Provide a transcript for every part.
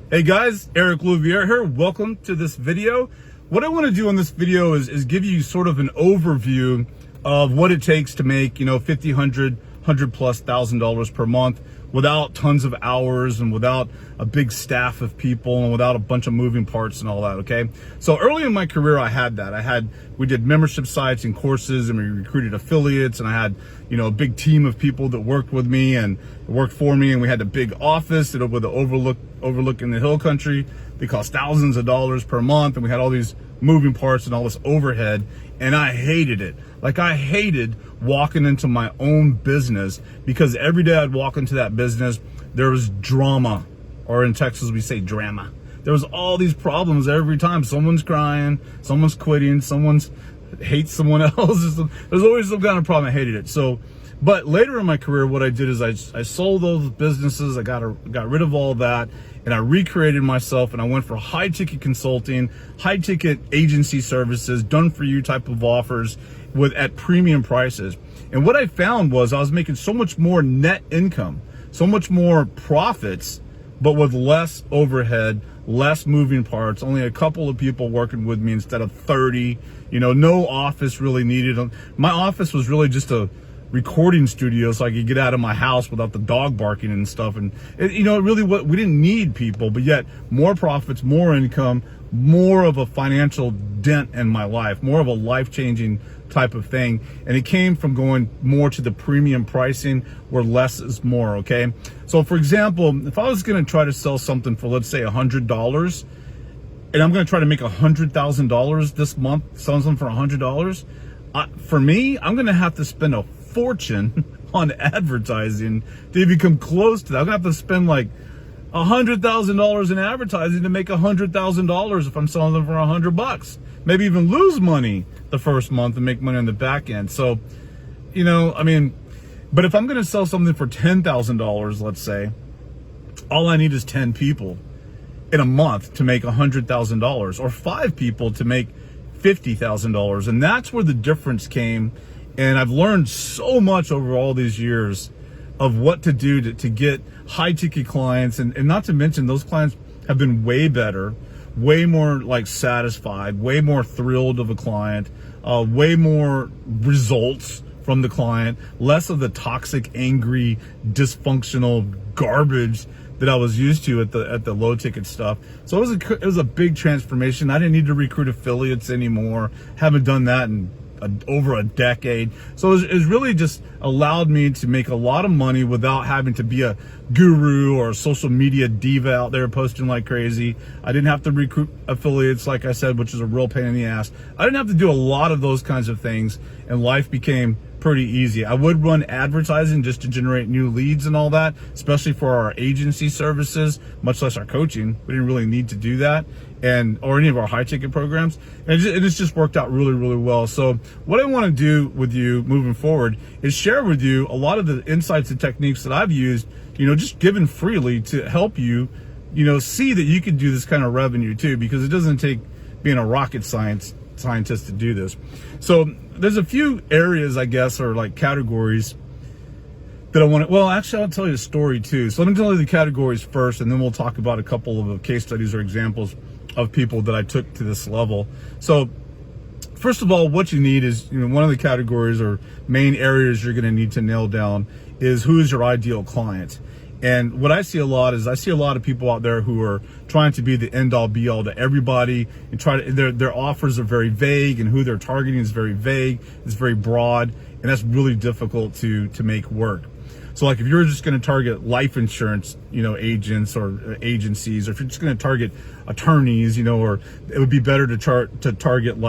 Hey guys, Eric Louviere here. Welcome to this video. What I want to do in this video is give you sort of an overview of what it takes to make, $50, $100,000+ per month without tons of hours and without a big staff of people and without a bunch of moving parts and all that, okay? So early in my career, I had that. We did membership sites and courses, and we recruited affiliates, and I had, a big team of people that worked with me and worked for me, and we had a big office with the overlooking the hill country. They cost thousands of dollars per month, and we had all these moving parts and all this overhead, and I hated it. Like, I hated walking into my own business, because every day I'd walk into that business, there was drama, or in Texas we say drama. There was all these problems every time. Someone's crying, someone's quitting, someone's hates someone else. There's always some kind of problem. I hated it. So, but later in my career, what I did is I sold those businesses. I got rid of all that, and I recreated myself, and I went for high ticket consulting, high ticket agency services, done for you type of offers at premium prices. And what I found was I was making so much more net income, so much more profits, but with less overhead, less moving parts, only a couple of people working with me instead of 30, no office really needed. My office was really just a recording studio, so I could get out of my house without the dog barking and stuff. And we didn't need people, but yet more profits, more income, more of a financial dent in my life, more of a life-changing type of thing. And it came from going more to the premium pricing, where less is more, okay? So for example, if I was going to try to sell something for, let's say, $100, and I'm going to try to make $100,000 this month, selling something for $100, for me, I'm going to have to spend a fortune on advertising to even come close to that. I'm going to have to spend like $100,000 in advertising to make $100,000 if I'm selling them for $100. Maybe even lose money the first month and make money on the back end. So, but if I'm going to sell something for $10,000, let's say, all I need is 10 people in a month to make $100,000, or 5 people to make $50,000. And that's where the difference came. And I've learned so much over all these years of what to do to get high ticket clients. And not to mention, those clients have been way better, way more satisfied, way more thrilled of a client, way more results from the client, less of the toxic, angry, dysfunctional garbage that I was used to at the low ticket stuff. So it was a big transformation. I didn't need to recruit affiliates anymore. Haven't done that in over a decade. So it's really just allowed me to make a lot of money without having to be a guru or a social media diva out there posting like crazy. I didn't have to recruit affiliates, like I said, which is a real pain in the ass. I didn't have to do a lot of those kinds of things, and life became pretty easy. I would run advertising just to generate new leads and all that, especially for our agency services, much less our coaching. We didn't really need to do that, or any of our high ticket programs. And it's just worked out really, really well. So what I want to do with you moving forward is share with you a lot of the insights and techniques that I've used, just given freely to help you, see that you can do this kind of revenue too, because it doesn't take being a rocket scientist to do this. So there's a few areas, I guess, or categories that I want to, well, actually, I'll tell you a story too. So let me tell you the categories first, and then we'll talk about a couple of case studies or examples of people that I took to this level. So first of all, what you need is, one of the categories or main areas you're going to need to nail down is who is your ideal client. And what I see a lot of people out there who are trying to be the end all be all to everybody, and their offers are very vague, and who they're targeting is very vague, it's very broad, and that's really difficult to make work. So if you're just going to target life insurance, agents or agencies, or if you're just going to target attorneys, or it would be better to target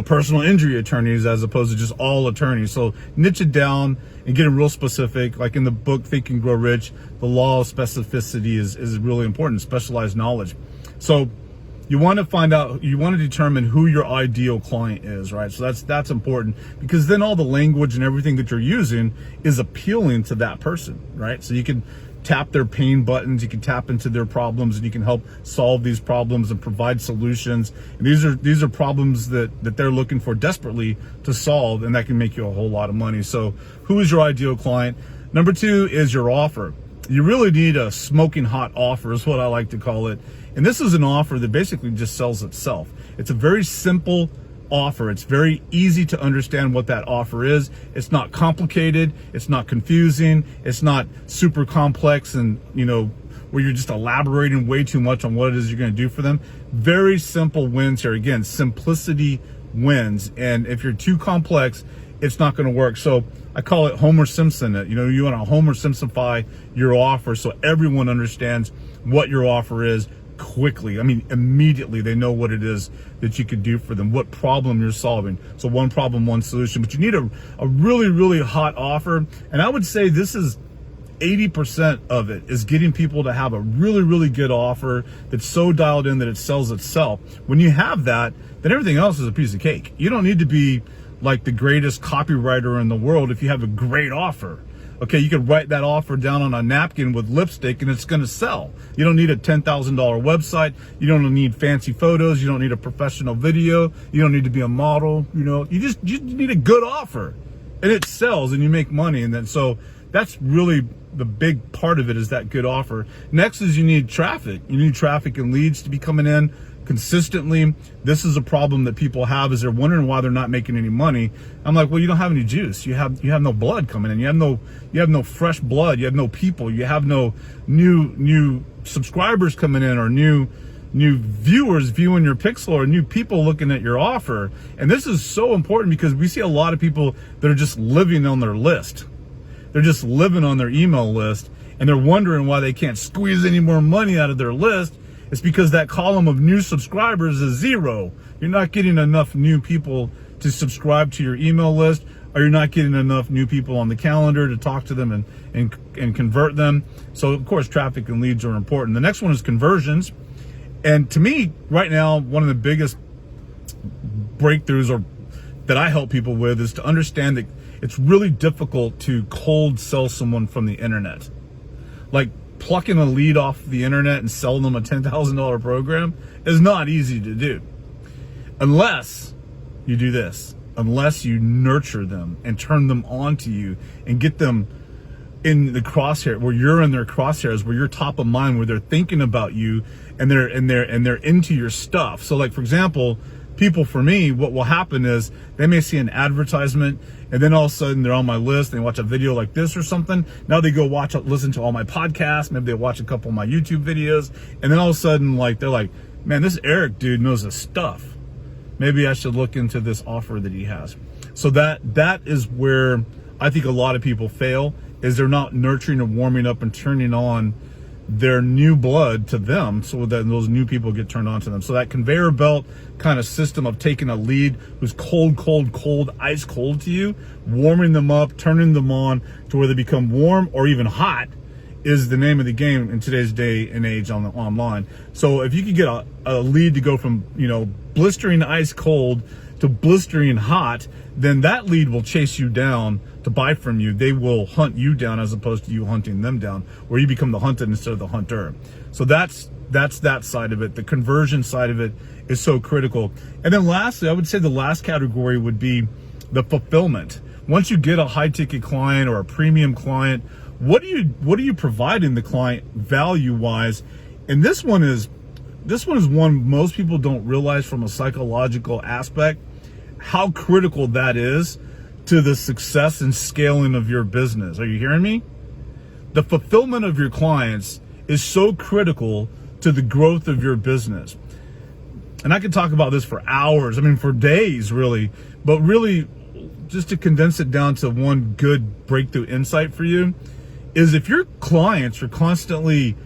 personal injury attorneys as opposed to just all attorneys. So niche it down and get it real specific. Like in the book, Think and Grow Rich, the law of specificity is really important, specialized knowledge. So you want to determine who your ideal client is, right? So that's important, because then all the language and everything that you're using is appealing to that person, right? So you can tap their pain buttons, you can tap into their problems, and you can help solve these problems and provide solutions. And these are problems that they're looking for desperately to solve, and that can make you a whole lot of money. So who is your ideal client? Number 2 is your offer. you really need a smoking hot offer is what I like to call it. And this is an offer that basically just sells itself. It's a very simple offer. It's very easy to understand what that offer is. It's not complicated. It's not confusing. It's not super complex and, where you're just elaborating way too much on what it is you're going to do for them. Very simple wins here. Again, simplicity wins. And if you're too complex, it's not going to work. So I call it Homer Simpson. You want to Homer Simpsonify your offer so everyone understands what your offer is quickly. Immediately they know what it is that you could do for them, what problem you're solving. So one problem, one solution. But you need a really, really hot offer. And I would say this is 80% of it is getting people to have a really, really good offer that's so dialed in that it sells itself. When you have that, then everything else is a piece of cake. You don't need to be like the greatest copywriter in the world if you have a great offer. Okay, you could write that offer down on a napkin with lipstick and it's going to sell. You don't need a $10,000 website. You don't need fancy photos. You don't need a professional video. You don't need to be a model. You just need a good offer and it sells and you make money. And then, so that's really the big part of it, is that good offer. Next is you need traffic. You need traffic and leads to be coming in consistently. This is a problem that people have, is they're wondering why they're not making any money. I'm like, well, you don't have any juice. You have no blood coming in. You have no fresh blood. You have no people. You have no new subscribers coming in, or new viewers viewing your pixel, or new people looking at your offer. And this is so important because we see a lot of people that are just living on their list. They're just living on their email list, and they're wondering why they can't squeeze any more money out of their list. It's because that column of new subscribers is zero. You're not getting enough new people to subscribe to your email list, or you're not getting enough new people on the calendar to talk to them and convert them. So of course, traffic and leads are important. The next one is conversions. And to me, right now, one of the biggest breakthroughs that I help people with is to understand that it's really difficult to cold sell someone from the internet. Like plucking a lead off the internet and selling them a $10,000 program is not easy to do. Unless you do this, unless you nurture them and turn them on to you and get them in the crosshair, where you're in their crosshairs, where you're top of mind, where they're thinking about you and they're into your stuff. So like, for example, people, for me, what will happen is they may see an advertisement and then all of a sudden they're on my list and they watch a video like this or something. Now they go listen to all my podcasts. Maybe they watch a couple of my YouTube videos. And then all of a sudden, they're like, man, this Eric dude knows his stuff. Maybe I should look into this offer that he has. So that is where I think a lot of people fail, is they're not nurturing and warming up and turning on their new blood to them, so that those new people get turned on to them. So that conveyor belt kind of system of taking a lead who's cold, ice cold to you, warming them up, turning them on to where they become warm or even hot, is the name of the game in today's day and age online. So if you could get a lead to go from blistering ice cold to blistering hot, then that lead will chase you down to buy from you. They will hunt you down as opposed to you hunting them down, where you become the hunted instead of the hunter. So that's that side of it. The conversion side of it is so critical. And then lastly, I would say the last category would be the fulfillment. Once you get a high ticket client or a premium client, what are you providing the client value wise? And this one is one most people don't realize from a psychological aspect, how critical that is to the success and scaling of your business. Are you hearing me? The fulfillment of your clients is so critical to the growth of your business. And I could talk about this for hours, for days really, but really just to condense it down to one good breakthrough insight for you is, if your clients are constantly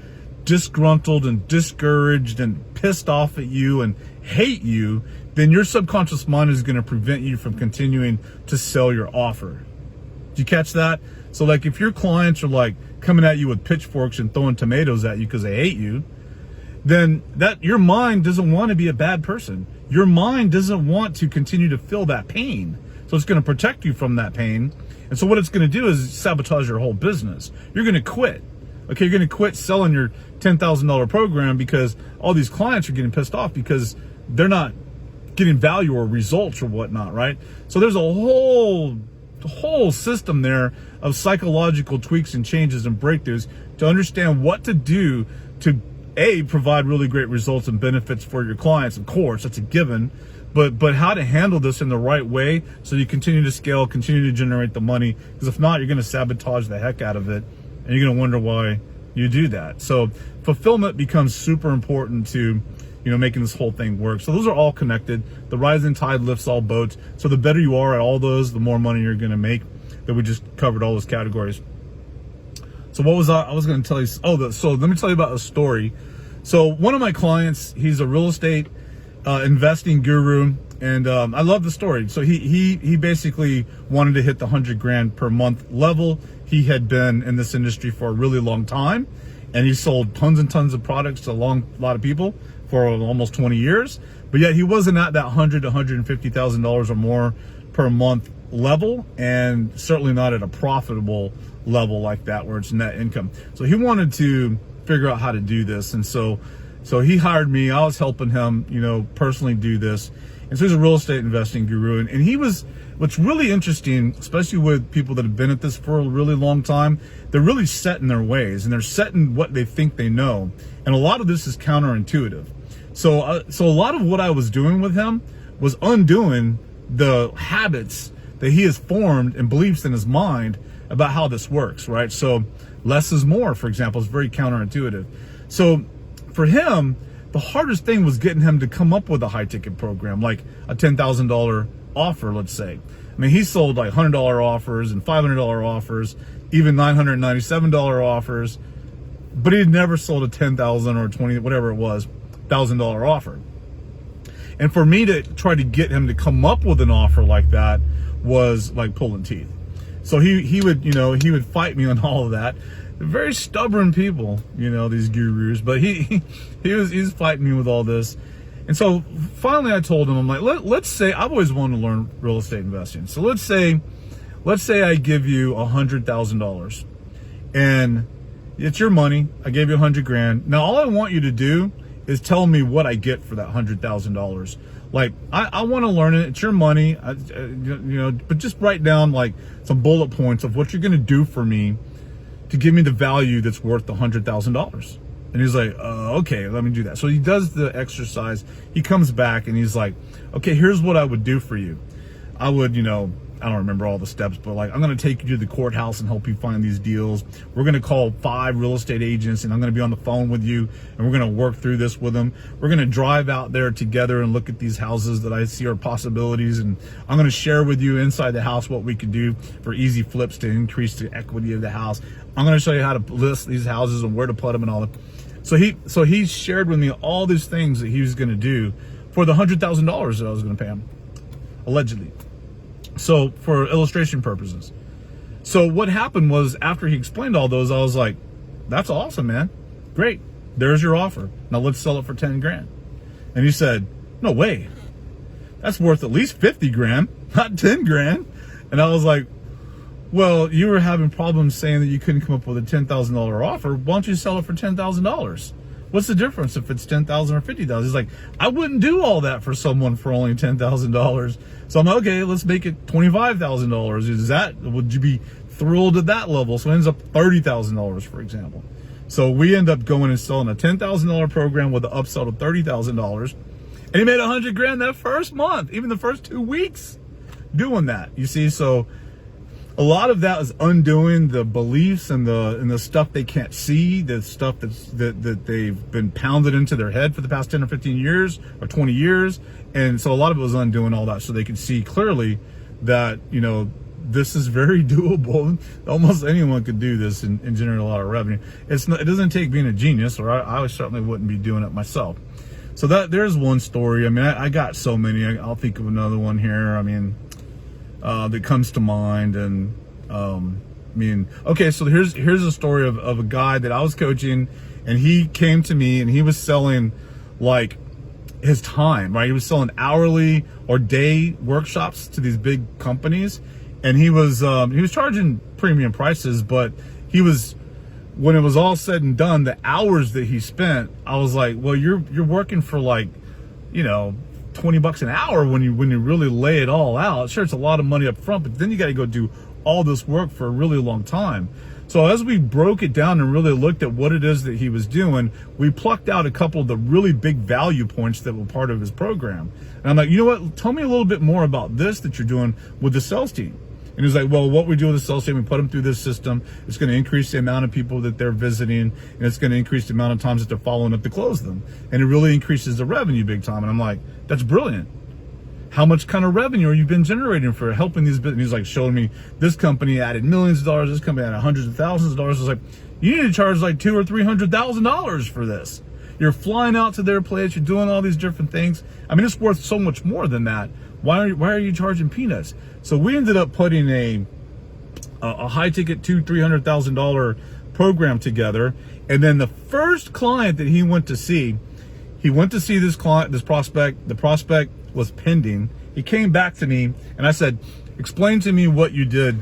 disgruntled and discouraged and pissed off at you and hate you, then your subconscious mind is going to prevent you from continuing to sell your offer. Did you catch that? So like, if your clients are coming at you with pitchforks and throwing tomatoes at you because they hate you, then your mind doesn't want to be a bad person. Your mind doesn't want to continue to feel that pain. So it's going to protect you from that pain. And so what it's going to do is sabotage your whole business. You're going to quit. Okay, you're going to quit selling your $10,000 program because all these clients are getting pissed off because they're not getting value or results or whatnot, right? So there's a whole whole system there of psychological tweaks and changes and breakthroughs to understand what to do to provide really great results and benefits for your clients. Of course, that's a given, but how to handle this in the right way so you continue to scale, continue to generate the money, because if not, you're going to sabotage the heck out of it, and you're going to wonder why you do that. So fulfillment becomes super important to, making this whole thing work. So those are all connected. The rising tide lifts all boats. So the better you are at all those, the more money you're going to make. That we just covered all those categories. So what was I was going to tell you? So let me tell you about a story. So one of my clients, he's a real estate investing guru, and I love the story. So he basically wanted to hit the 100 grand per month level. He had been in this industry for a really long time, and he sold tons and tons of products to a lot of people for almost 20 years. But yet he wasn't at that $100,000 to $150,000 or more per month level, and certainly not at a profitable level like that where it's net income. So he wanted to figure out how to do this, and so he hired me. I was helping him, personally do this. And so he's a real estate investing guru, and he was. What's really interesting, especially with people that have been at this for a really long time, they're really set in their ways, and they're set in what they think they know. And a lot of this is counterintuitive. So a lot of what I was doing with him was undoing the habits that he has formed and beliefs in his mind about how this works, right? So less is more, for example, is very counterintuitive. So for him, the hardest thing was getting him to come up with a high ticket program, like a $10,000 offer, let's say. I mean, he sold like $100 offers and $500 offers, even $997 offers, but he had never sold a $10,000 or 20, whatever it was, $1,000 offer. And for me to try to get him to come up with an offer like that was like pulling teeth. So he would fight me on all of that. They're very stubborn people, these gurus, but he's fighting me with all this. And so finally I told him, I'm like, let's say, I've always wanted to learn real estate investing. So let's say I give you $100,000 and it's your money. I gave you 100 grand. Now all I want you to do is tell me what I get for that $100,000. Like, I want to learn it. It's your money, but just write down like some bullet points of what you're going to do for me to give me the value that's worth the $100,000. And he's like, okay, let me do that. So he does the exercise. He comes back and he's like, okay, here's what I would do for you. I would, I don't remember all the steps, but like, I'm going to take you to the courthouse and help you find these deals. We're going to call 5 real estate agents, and I'm going to be on the phone with you, and we're going to work through this with them. We're going to drive out there together and look at these houses that I see are possibilities, and I'm going to share with you inside the house what we could do for easy flips to increase the equity of the house. I'm going to show you how to list these houses and where to put them and all that. So he shared with me all these things that he was going to do for the $100,000 that I was going to pay him, allegedly. So for illustration purposes. So what happened was, after he explained all those, I was like, that's awesome, man. Great. There's your offer. Now let's sell it for 10 grand. And he said, no way. That's worth at least 50 grand, not 10 grand. And I was like, well, you were having problems saying that you couldn't come up with a $10,000 offer. Why don't you sell it for $10,000? What's the difference if it's $10,000 or $50,000? He's like, I wouldn't do all that for someone for only $10,000. So I'm like, okay, let's make it $25,000. Would you be thrilled at that level? So it ends up $30,000, for example. So we end up going and selling a $10,000 program with an upsell of $30,000. And he made 100 grand that first month, even the first 2 weeks doing that. You see, so a lot of that is undoing the beliefs and the stuff they can't see, the stuff that they've been pounded into their head for the past 10 or 15 years or 20 years. And so a lot of it was undoing all that so they could see clearly that, this is very doable. Almost anyone could do this and generate a lot of revenue. It doesn't take being a genius, or I certainly wouldn't be doing it myself. So there's one story. I mean, I got so many. I'll think of another one here. I mean, that comes to mind. And okay, so here's a story of a guy that I was coaching, and he came to me and he was selling like his time, right? He was selling hourly or day workshops to these big companies, and he was charging premium prices, but when it was all said and done, the hours that he spent, I was like, well, you're working for like, 20 bucks an hour when you really lay it all out. Sure, it's a lot of money up front, but then you got to go do all this work for a really long time. So as we broke it down and really looked at what it is that he was doing, we plucked out a couple of the really big value points that were part of his program. And I'm like, you know what? Tell me a little bit more about this that you're doing with the sales team. And he's like, well, what we do with the sales team, we put them through this system. It's going to increase the amount of people that they're visiting, and it's going to increase the amount of times that they're following up to close them. And it really increases the revenue big time. And I'm like, that's brilliant. How much kind of revenue are you been generating for helping these businesses? He's like showing me this company added millions of dollars, this company added hundreds of thousands of dollars. I was like, you need to charge like $200,000 or $300,000 for this. You're flying out to their place, you're doing all these different things. I mean, it's worth so much more than that. Why are you charging peanuts? So we ended up putting a high ticket $200,000-$300,000 program together. And then the first client that he went to see this client, this prospect. The prospect was pending. He came back to me and I said, explain to me what you did.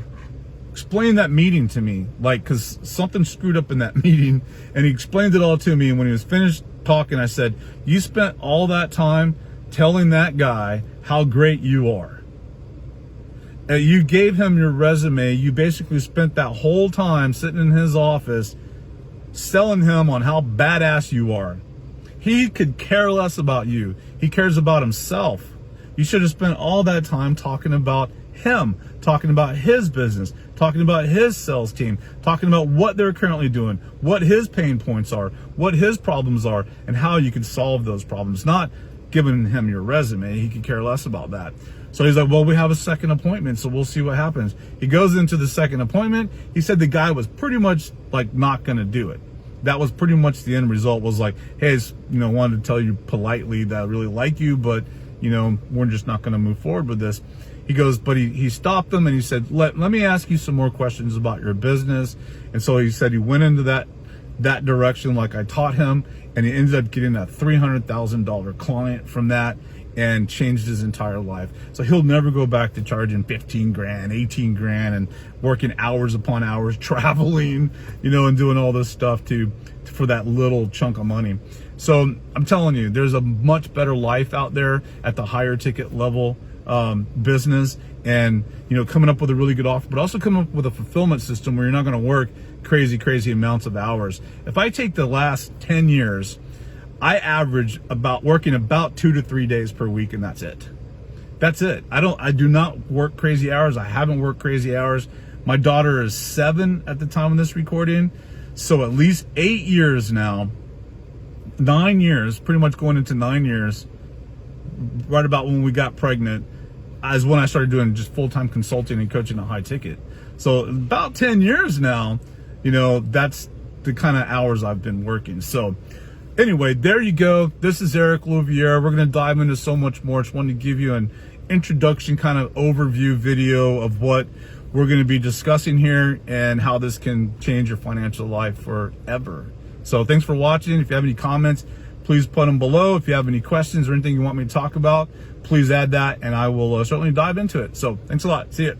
Explain that meeting to me, like, because something screwed up in that meeting. And he explained it all to me. And when he was finished talking, I said, you spent all that time telling that guy how great you are. You gave him your resume. You basically spent that whole time sitting in his office selling him on how badass you are. He could care less about you. He cares about himself. You should have spent all that time talking about him, talking about his business, talking about his sales team, talking about what they're currently doing, what his pain points are, what his problems are, and how you can solve those problems. Not giving him your resume. He could care less about that. So he's like, well, we have a second appointment, so we'll see what happens. He goes into the second appointment. He said the guy was pretty much like not going to do it. That was pretty much the end result, was like, hey, wanted to tell you politely that I really like you, but, we're just not going to move forward with this. He goes, but he stopped him and he said, let me ask you some more questions about your business. And so he said he went into that direction like I taught him, and he ended up getting a $300,000 client from that and changed his entire life. So he'll never go back to charging 15 grand, 18 grand and working hours upon hours, traveling, and doing all this stuff for that little chunk of money. So I'm telling you, there's a much better life out there at the higher ticket level business, and coming up with a really good offer, but also coming up with a fulfillment system where you're not going to work crazy amounts of hours. If I take the last 10 years, I average working about 2 to 3 days per week, and that's it. I do not work crazy hours. I haven't worked crazy hours. My daughter is 7 at the time of this recording, so at least 8 years now, 9 years, pretty much going into 9 years, right about when we got pregnant, is when I started doing just full-time consulting and coaching at high ticket. So about 10 years now, that's the kind of hours I've been working. So anyway, there you go. This is Eric Louviere. We're going to dive into so much more. Just wanted to give you an introduction kind of overview video of what we're going to be discussing here and how this can change your financial life forever. So thanks for watching. If you have any comments, please put them below. If you have any questions or anything you want me to talk about, please add that and I will certainly dive into it. So thanks a lot. See you.